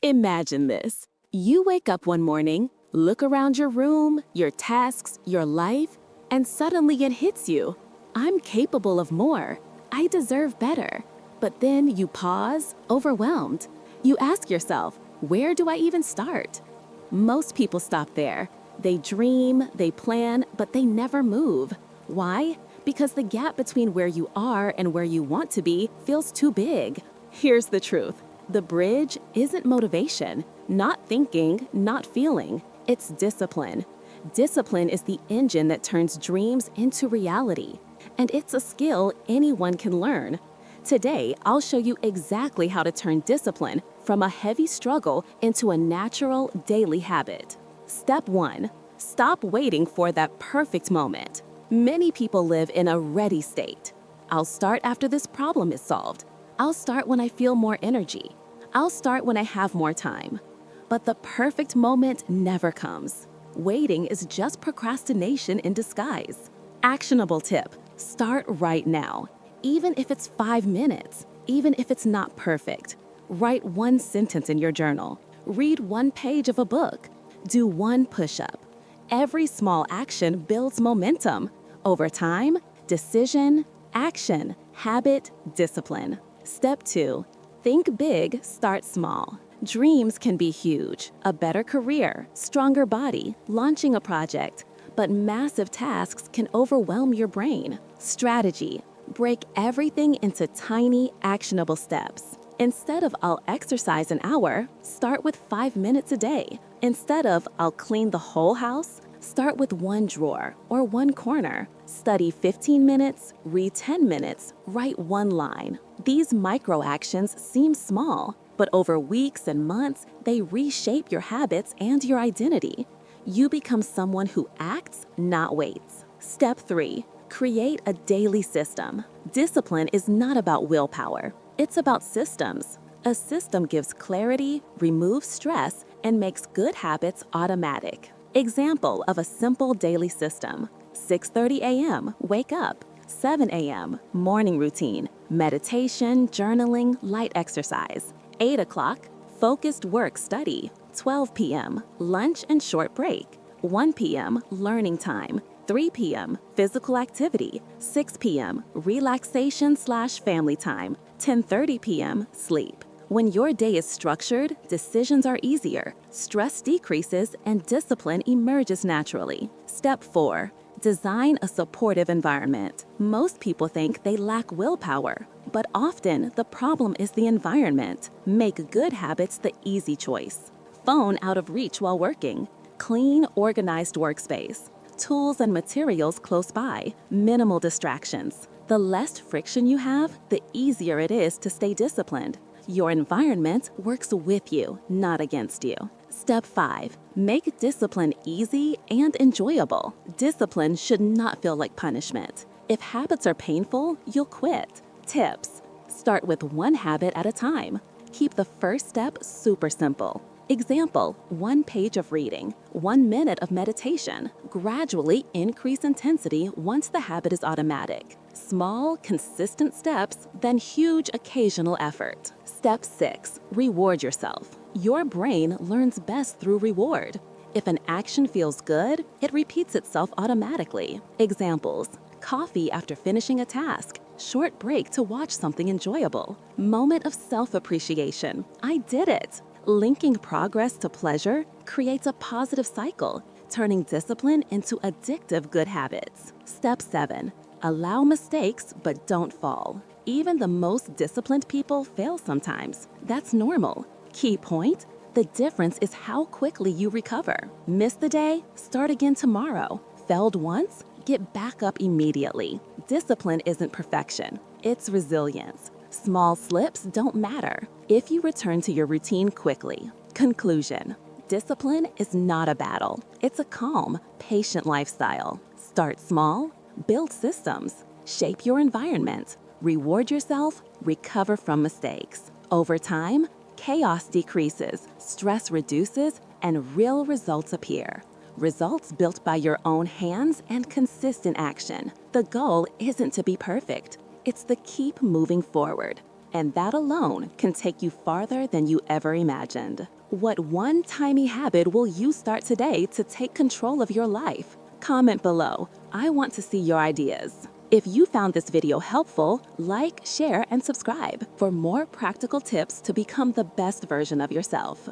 Imagine this. You wake up one morning, look around your room, your tasks, your life, and suddenly it hits you. I'm capable of more. I deserve better. But then you pause, overwhelmed. You ask yourself, where do I even start? Most people stop there. They dream, they plan, but they never move. Why? Because the gap between where you are and where you want to be feels too big. Here's the truth. The bridge isn't motivation, not thinking, not feeling. It's discipline. Discipline is the engine that turns dreams into reality. And it's a skill anyone can learn. Today, I'll show you exactly how to turn discipline from a heavy struggle into a natural daily habit. Step 1. Stop waiting for that perfect moment. Many people live in a ready state. I'll start after this problem is solved. I'll start when I feel more energy. I'll start when I have more time. But the perfect moment never comes. Waiting is just procrastination in disguise. Actionable tip: start right now. Even if it's 5 minutes, even if it's not perfect. Write one sentence in your journal. Read one page of a book. Do one push-up. Every small action builds momentum. Over time, decision, action, habit, discipline. Step 2. Think big, start small. Dreams can be huge: a better career, stronger body, launching a project. But massive tasks can overwhelm your brain. Strategy: break everything into tiny, actionable steps. Instead of I'll exercise an hour, start with 5 minutes a day. Instead of I'll clean the whole house, start with one drawer or one corner. Study 15 minutes, read 10 minutes, write one line. These micro actions seem small, but over weeks and months, they reshape your habits and your identity. You become someone who acts, not waits. Step 3. Create a daily system. Discipline is not about willpower. It's about systems. A system gives clarity, removes stress, and makes good habits automatic. Example of a simple daily system: 6:30 a.m., wake up. 7 a.m., morning routine, meditation, journaling, light exercise. 8 o'clock, focused work study. 12 p.m., lunch and short break. 1 p.m., learning time. 3 p.m., physical activity. 6 p.m., relaxation/family time. 10:30 p.m., sleep. When your day is structured, decisions are easier, stress decreases, and discipline emerges naturally. Step 4. Design a supportive environment. Most people think they lack willpower, but often the problem is the environment. Make good habits the easy choice. Phone out of reach while working. Clean, organized workspace. Tools and materials close by. Minimal distractions. The less friction you have, the easier it is to stay disciplined. Your environment works with you, not against you. Step 5. Make discipline easy and enjoyable. Discipline should not feel like punishment. If habits are painful, you'll quit. Tips: start with one habit at a time. Keep the first step super simple. Example: 1 page of reading, 1 minute of meditation. Gradually increase intensity once the habit is automatic. Small, consistent steps, then huge occasional effort. Step 6. Reward yourself. Your brain learns best through reward. If an action feels good, it repeats itself automatically. Examples: coffee after finishing a task, short break to watch something enjoyable. Moment of self-appreciation: I did it. Linking progress to pleasure creates a positive cycle, turning discipline into addictive good habits. Step 7. Allow mistakes, but don't fall. Even the most disciplined people fail sometimes. That's normal. Key point: the difference is how quickly you recover. Miss the day? Start again tomorrow. Failed once? Get back up immediately. Discipline isn't perfection, it's resilience. Small slips don't matter if you return to your routine quickly. Conclusion: discipline is not a battle. It's a calm, patient lifestyle. Start small, build systems, shape your environment, reward yourself, recover from mistakes. Over time, chaos decreases, stress reduces, and real results appear. Results built by your own hands and consistent action. The goal isn't to be perfect. It's to keep moving forward. And that alone can take you farther than you ever imagined. What one tiny habit will you start today to take control of your life? Comment below. I want to see your ideas. If you found this video helpful, like, share, and subscribe for more practical tips to become the best version of yourself.